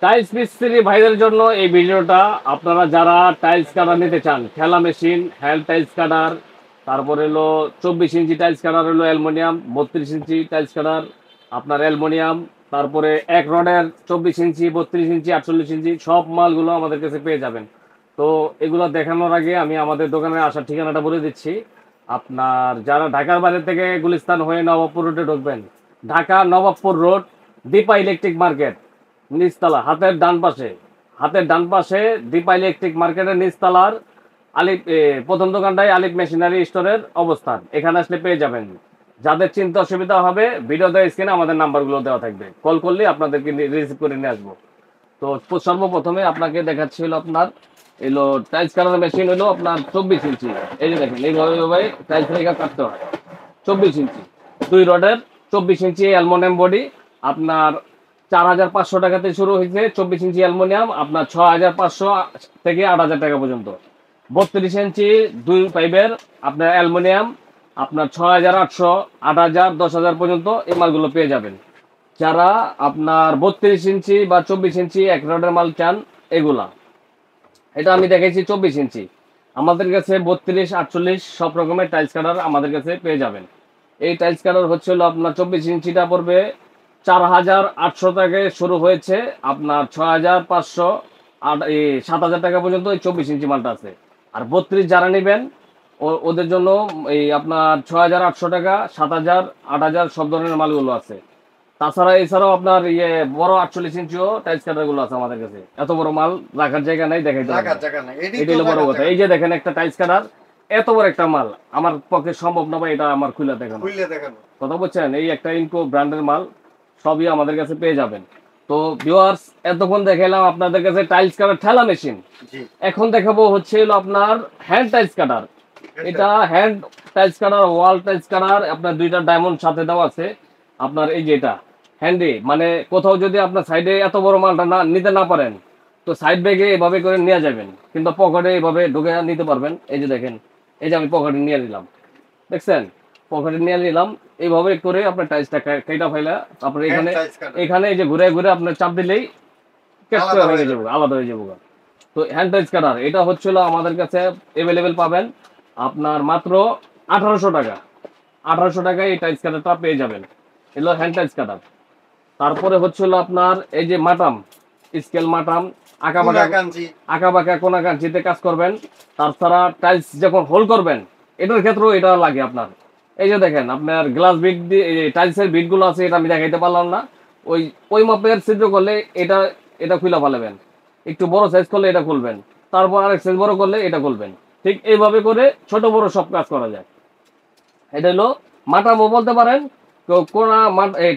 Tiles মিস্ত্রি ভাইদের জন্য এই ভিডিওটা। আপনারা যারা টাইলস কাটার নিতে চান, ঠেলা মেশিন, হ্যান্ড টাইলস কাটার, তারপরে হলো 24 ইঞ্চি টাইলস কাটার, হলো অ্যালুমিনিয়াম, 32 ইঞ্চি টাইলস কাটার আপনার অ্যালুমিনিয়াম, তারপরে এক রডের 24 ইঞ্চি, 32 ইঞ্চি, 48 ইঞ্চি সব মালগুলো আমাদের কাছে পেয়ে যাবেন। তো এগুলো দেখানোর আগে আমি আমাদের দোকানে আসার ঠিকানাটা বলে দিচ্ছি। আপনার যারা ঢাকার বাইরে থেকে গুলিস্তান হয়ে নবাবপুর রোডে ঢুকবেন, Dhaka Nawabpur road, Dipa electric market নিচতলা, হাতের ডান পাশে দীপা ইলেকট্রিক মার্কেটের নিচতলার আলিফ প্রথম দোকানটাই আলিফ মেশিনারি স্টোরের অবস্থান। এখানে আসলে পেয়ে যাবেন। যাদের চিন্তা অসুবিধা হবে, ভিডিও দেওয়া স্ক্রিনে আমাদের নাম্বারগুলো দেওয়া থাকবে, কল করলে আপনাদেরকে রিসিভ করে নিয়ে আসবো। তো সর্বপ্রথমে আপনাকে দেখাচ্ছি হলো আপনার এলো টাইলস কাটার মেশিন, হলো আপনার 24 ইঞ্চি। এই যে দেখেন, এইভাবে টাইলস রেখা কাটতে হয়। 24 ইঞ্চি, 2 রডের 24 ইঞ্চি অ্যালুমিনিয়াম বডি। আপনার 4,500 টাকাতে শুরু হয়েছে 24 ইঞ্চি অ্যালুমিনিয়াম, আপনার 6,500 থেকে 8,000 টাকা পর্যন্ত। 32 ইঞ্চি 2 পাইপের আপনার অ্যালুমিনিয়াম, আপনার 6,800, 8,000, 10,000 পর্যন্ত এই মালগুলো পেয়ে যাবেন। যারা আপনার 32 ইঞ্চি বা 24 ইঞ্চি এক রডের মাল চান, এগুলা, এটা আমি দেখাইছি 24 ইঞ্চি। আমাদের কাছে 32, 48 সব রকমের টাইলস কাটার আমাদের কাছে পেয়ে যাবেন। এই টাইলস কাটার হচ্ছে হলো আপনার 24 ইঞ্চিটা পড়বে 4,800 টাকায় শুরু হয়েছে, আপনার 6,500, 7,000 টাকা পর্যন্ত এই 24 ইঞ্চি মালটা আছে। আর 32 যারা নেবেন, ওদের জন্য এই আপনার 6,800 টাকা, 7,000, 8,000 সব ধরনের মালগুলো আছে। তাছাড়া এছাড়াও আপনার বড় 48 ইঞ্চিও টাইলস কাটার গুলো আছে আমাদের কাছে। এত বড় মাল রাখার জায়গা নাই, দেখাইতে পারবো রাখার না। জায়গা নাই, এটাই এটা তো হলো বড় রাখার কথা। জায়গা এই নাই। যে দেখেন একটা টাইলস কাটার, এত বড় একটা মাল আমার পক্ষে সম্ভব না ভাই, এটা আমার খুলে দেখানো। খুললে দেখানো। কথা বলছেন, এই একটা ইনকো ব্র্যান্ডের মাল সবই আমাদের কাছে পেয়ে যাবেন। তো ভিউয়ার্স, এতক্ষণ দেখাইলাম আপনাদের কাছে টাইলস কাটার ঠেলা মেশিন। জি। এখন দেখাবো হচ্ছে হলো আপনার হ্যান্ড টাইলস কাটার। এটা এটা হ্যান্ড টাইলস কাটার, ওয়াল টাইলস কাটার, আপনার দুইটা ডায়মন্ড সাথে দেওয়া আছে। আপনার এই যে এটা হ্যান্ডি, মানে কোথাও যদি আপনার সাইডে এত বড় মালটা না নিতে না পারেন, তো সাইড ব্যাগে এভাবে করে নিয়ে যাবেন, কিন্তু পকেটে এভাবে ঢুকে নিতে পারবেন। এই যে দেখেন, এই যে আমি পকেটে নিয়ে নিলাম, দেখছেন, পকেটে নিয়ে নিলাম। এইভাবে করে আপনার টাইলসটা কেটে ফেলা, তারপরে হ্যান্ড এখানে টাইলস কাটার এখানে এই যে ঘুরে ঘুরে আপনার চাপ দিলেই কেট করে আলাদা হয়ে ভেঙে যাবো, যাবে। আলাদা হয়ে যাবো। তো হ্যান্ড টাইলস কাটার এটা হচ্ছিল আমাদের কাছে অ্যাভেলেবেল পাবেন আপনার মাত্র 1,800 টাকা। 1,800 টাকায় এই টাইলস কাটারটা পেয়ে যাবেন। এগুলো হ্যান্ড টাইলস কাটার। তারপরে হচ্ছিল আপনার এই যে মাটাম, স্কেল মাটাম, কোনা আঁকাবাঁকা কাঞ্জি। আঁকাবাঁকা কোনা কাঞ্চিতে কাজ করবেন। তাছাড়া টাইলস যখন হোল করবেন, এটার ক্ষেত্রেও এটা লাগে আপনার। এই যে দেখেন, আপনার গ্লাস বিট দিয়ে টাইলসের বিটগুলো আছে, এটা আমি দেখাইতে পারলাম না। ওই ওই মাপের ছিদ্র করলে এটা এটা খুলে ফেলাবেন। একটু বড় সাইজ করলে এটা খুলবেন, তারপর আরেক সাইজ বড় করলে এটা খুলবেন। ঠিক এইভাবে করে ছোট বড় সব কাজ করা যায়। এটা হলো মাটামো বলতে পারেন, কোনা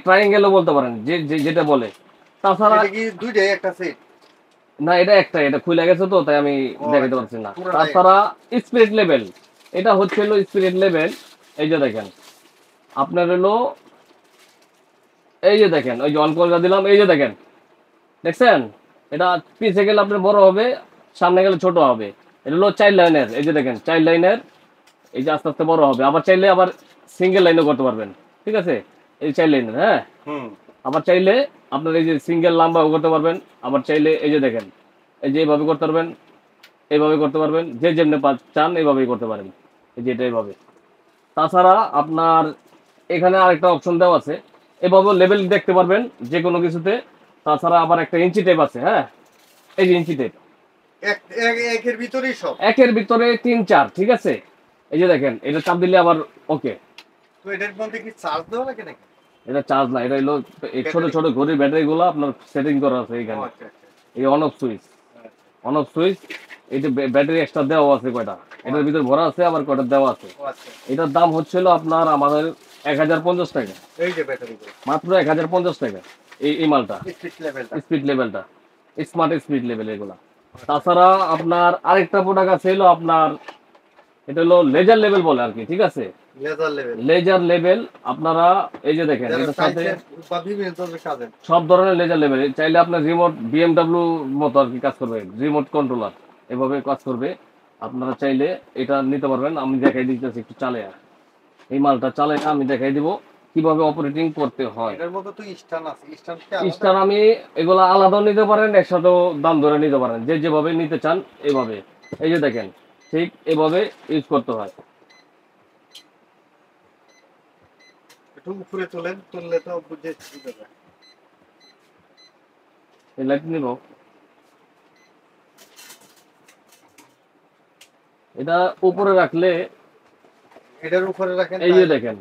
ট্রায়াঙ্গেলও বলতে পারেন, যেটা বলে। তাছাড়া এটা কি দুইটাই একটা সেট? না, এটা একটা, এটা খুলে গেছে তো তাই আমি ও দেখাতে আচ্ছা, পারছি না। পুরোটাই একটা। তাছাড়া স্পিরিট লেভেল, এটা হচ্ছে হলো স্পিরিট লেভেল। এই যে দেখেন, আপনার হলো এই যে দেখেন, ওই যে অন করে দিলাম, এই যে দেখেন, দেখছেন, এটা পিছে গেলে আপনার বড় হবে, সামনে গেলে ছোট হবে। এটা হলো চাইল্ড লাইনের, এই যে দেখেন চাইল্ড লাইনের, এই যে আস্তে আস্তে বড় হবে। আবার চাইলে আবার সিঙ্গেল লাইনও করতে পারবেন, ঠিক আছে, এই চাইল্ড লাইনের। হ্যাঁ, হুম। আবার চাইলে আপনার এই যে সিঙ্গেল লম্বাও করতে পারবেন। আবার চাইলে এই যে দেখেন, এই যে এইভাবে করতে পারবেন, এইভাবে করতে পারবেন, যে যেমনি চান এইভাবেই করতে পারেন। এই যে এটা এইভাবে। তাছাড়া আপনার এখানে আরেকটা অপশন দেওয়া আছে, এভাবে লেভেল দেখতে পারবেন যে কোনো কিছুতে। তাছাড়া আবার একটা ইঞ্চি টেপ আছে। হ্যাঁ, এই যে ইঞ্চি টেপ, একের ভিতরেই সব। একের ভিতরে 3, 4, ঠিক আছে। এই যে দেখেন, এটা চাপ দিলে আবার ওকে। তো এটার মধ্যে কি চার্জ দেওয়া লাগে নাকি? এটা চার্জ না, এটা হলো এই ছোট ব্যাটারি। ছোট ঘড়ির ব্যাটারি গুলো আপনার সেটিং করা আছে ও এখানে। আচ্ছা আচ্ছা এই অন অফ সুইচ, আচ্ছা। On off switch. এই যে ব্যাটারি এক্সট্রা দেওয়া আছে কয়টা, এটার ভিতরে ভরা আছে, আবার কয়টা দেওয়া আছে। ও আচ্ছা। এটার দাম হচ্ছিল আপনার আমাদের 1,050 টাকা, এই যে ব্যাটারি গুলো, মাত্র 1,050 টাকা। এই মালটা স্পিড লেভেলটা। স্পিড লেভেলটা, স্মার্ট স্পিড লেভেল এগুলা। তাছাড়া আপনার আরেকটা প্রোডাক্ট আছে হলো আপনার, এটা হলো লেজার লেভেল বলে আর কি, ঠিক আছে। Laser level. লেজার লেভেল আপনারা এই যে দেখেন, যারা এটার সাথে টাইলসের বা বিভিন্ন ধরনের কাজের। সব ধরনের লেজার লেভেল। চাইলে আপনার রিমোট বিএমডাব্লিউ মতো আর কি কাজ করবে, রিমোট কন্ট্রোলার এভাবে কাজ করবে। আপনারা চাইলে এটা নিতে পারবেন। আমি দেখাই দিতেছি একটু চালে, এই মালটা চালে আমি দেখাই দিব। কিভাবে অপারেটিং করতে হয়। এটার মধ্যে তো স্ট্যান্ড আছে, স্ট্যান্ড কি স্টার আমি এগুলা আলাদাও নিতে পারেন, একসাথেও দাম ধরে নিতে পারেন, যে যেভাবে নিতে চান এভাবে। এই যে দেখেন, ঠিক এভাবে ইউজ করতে হয়। একটু উপরে তোলেন, তুললে তো বুঝে যাবে। এই লাইট নিব, এটা উপরে রাখলে এটার উপরে রাখেন। এই যে দেখেন,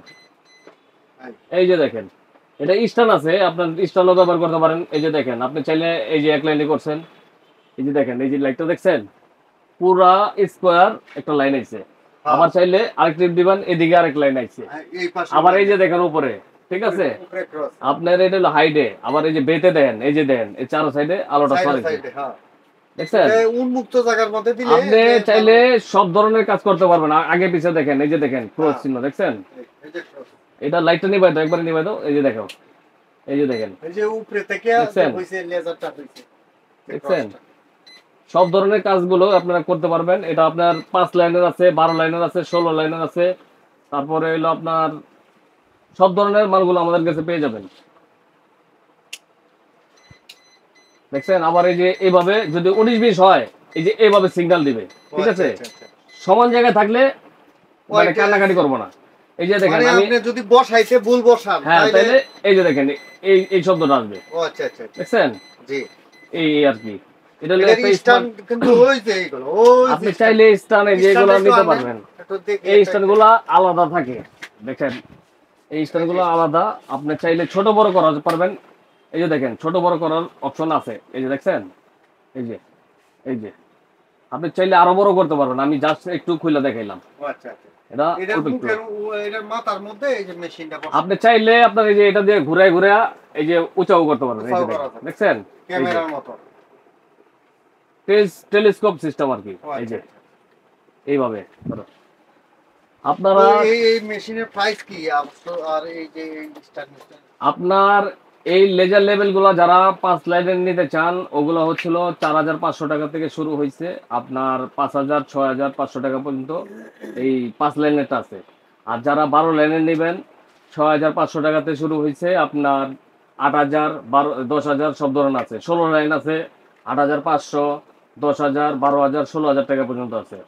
এই যে দেখেন, এটা স্ট্যান্ড আছে, আপনার স্ট্যান্ডও ব্যবহার করতে পারেন। এই যে দেখেন, আপনি চাইলে এই যে এক লাইনে করছেন, এই যে দেখেন, এই যে লাইটটা দেখছেন, পুরা স্কোয়ার একটা লাইন আছে। আবার চাইলে আরেক টিপ দিবেন, এদিকে আরেক লাইন আছে। এই পাশে আবার এই যে দেখেন উপরে, ঠিক আছে, উপরে ক্রস, আপনার এটা হলো হাইডে। আবার এই যে বেতে দেন, এই যে দেন, এই চারো সাইডে আলোটা সাইডে ছড়াইছে, সাইডে, হ্যাঁ। দেখছেন। এটা উন্মুক্ত জায়গার মধ্যে দিলে আপনি চাইলে সব ধরনের কাজ করতে পারবেন। আগে পিছে দেখেন, এই যে দেখেন ক্রস চিহ্ন দেখছেন। এই যে cross, এটা লাইটটা নিবাই দাও, একবারে নিবাই দাও, এই যে দেখো, এই যে দেখেন, এই যে উপরে থেকে দেখছেন? হইছে লেজারটা হইছে, এই দেখছেন? crossটা। সব ধরনের কাজগুলো আপনারা করতে পারবেন। এটা আপনার 5 লাইনের আছে, 12 লাইনের আছে, 16 লাইনের আছে। তারপরে হলো আপনার সব ধরনের মালগুলো আমাদের কাছে পেয়ে যাবেন, দেখছেন। আবার এই যে এইভাবে যদি 19-20 হয়, এই যে এইভাবে সিগন্যাল দিবে, ঠিক আছে। সমান জায়গায় থাকলে মানে কান্নাকাটি করবো না। এই যে দেখেন, মানে আমি আপনি যদি বসাইতে ভুল বসান হ্যাঁ, তাইলে তাইলে এই যে দেখেন, এই এই শব্দটা আসবে, ও আচ্ছা আচ্ছা আচ্ছা, দেখছেন। জি। এই আর কি, এটা হলো এটার একটা স্ট্যান্ড স্মার্ট। কিন্তু ওই যে এইগুলো, ওই যে আপনি stand, চাইলে স্টানে যেগুলো stand একটু নিতে আনেন, পারবেন, একটু দেখি এই একটা- স্ট্যান্ডগুলো আলাদা থাকে, দেখেন। এই স্ট্যান্ডগুলো আলাদা, আপনি চাইলে ছোট বড় করা পারবেন। এই যে দেখেন, ছোট বড় করার অপশন আছে, এই যে দেখছেন, এই যে, এই যে আপনি চাইলে আরো বড় করতে পারবেন। আমি জাস্ট একটু খুলে দেখাইলাম। ও আচ্ছা আচ্ছা। এটা এটার অল্প একটু। মুখের এটার মাথার মধ্যে এই যে মেশিনটা বসে, আপনি চাইলে আপনার এই যে এটা দিয়ে ঘুরায় ঘুরে এই যে উঁচাও করতে পারবেন। এই যে উঁচাও দেখেন, করা যাবে। দেখছেন, ক্যামেরার মতো। টেলিস্কোপ সিস্টেম আর কি। ও এই যে আচ্ছা। এইভাবে ধরো। তো আপনারা এই মেশিনের প্রাইস কি? আর এই যে স্ট্যান্ড মেশিন আপনার এই লেজার লেভেল গুলা যারা 5 লাইনের নিতে চান, ওগুলো হচ্ছিল 4500 টাকা থেকে শুরু হয়েছে, আপনার 5000 6500 টাকা পর্যন্ত এই 5 লাইনেরটা আছে। আর যারা 12 লাইনের নেবেন, 6500 টাকাতে শুরু হয়েছে, আপনার 8000 10,000 সব ধরনের আছে। 16 লাইন আছে 8500, 10,000, 12,000, 16,000 টাকা পর্যন্ত আছে।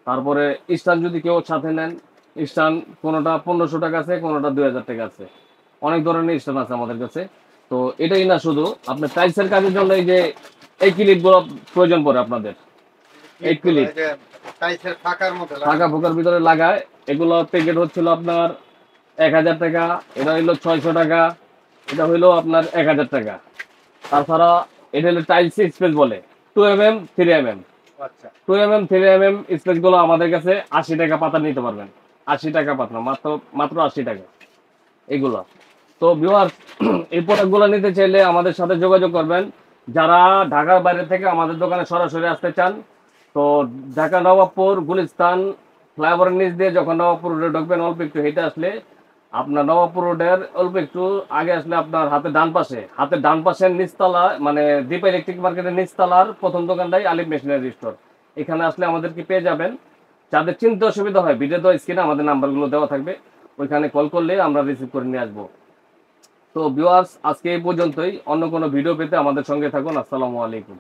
তারপরে স্টান যদি কেউ সাথে নেন, স্টান কোনোটা 1500 টাকা আছে, কোনোটা 2000 টাকা আছে। অনেক ধরনের স্টান আছে আমাদের কাছে। তো এটাই না, শুধু আপনার টাইলসের কাজের জন্য এই যে এই ক্লিপগুলো প্রয়োজন পড়ে আপনাদের। এই ক্লিপ এই যে টাইসের ফাঁকার মধ্যে ফাঁকা ফোকার ভিতরে লাগায়, এগুলো প্যাকেট হচ্ছিল আপনার 1000 টাকা, এটা হইলো 600 টাকা, এটা হইলো আপনার 1000 টাকা। তাছাড়া এটা হলো টাইলস স্পেস বলে, 2 mm 3 mm। আচ্ছা। 2 mm 3 mm স্পেস গুলো আমাদের কাছে 80 টাকা পাতা নিতে পারবেন। 80 টাকা পাতা, মাত্র মাত্র 80 টাকা এগুলো। তো ভিউয়ার, এই প্রোডাক্টগুলো নিতে চাইলে আমাদের সাথে যোগাযোগ করবেন। যারা ঢাকার বাইরে থেকে আমাদের দোকানে সরাসরি আসতে চান, তো ঢাকা নবাবপুর গুলিস্তান ফ্লাইওভারের নিচ দিয়ে যখন নবাবপুর রোডে ঢুকবেন, অল্প একটু হেঁটে আসলে আপনার নবাবপুর রোডের অল্প একটু আগে আসলে আপনার হাতের ডান পাশের নিচতলা, মানে দীপা ইলেকট্রিক মার্কেটের নিচতলার প্রথম দোকানটাই আলিফ মেশিনারি স্টোর। এখানে আসলে আমাদেরকে পেয়ে যাবেন। যাদের চিনতে অসুবিধা হয়, ভিডিও দেওয়া স্ক্রিনে আমাদের নাম্বারগুলো দেওয়া থাকবে, ওইখানে কল করলে আমরা রিসিভ করে নিয়ে আসবো। তো ভিউয়ার্স, আজকে এই পর্যন্তই। অন্য কোনো ভিডিও পেতে আমাদের সঙ্গে থাকুন। আসসালামু আলাইকুম।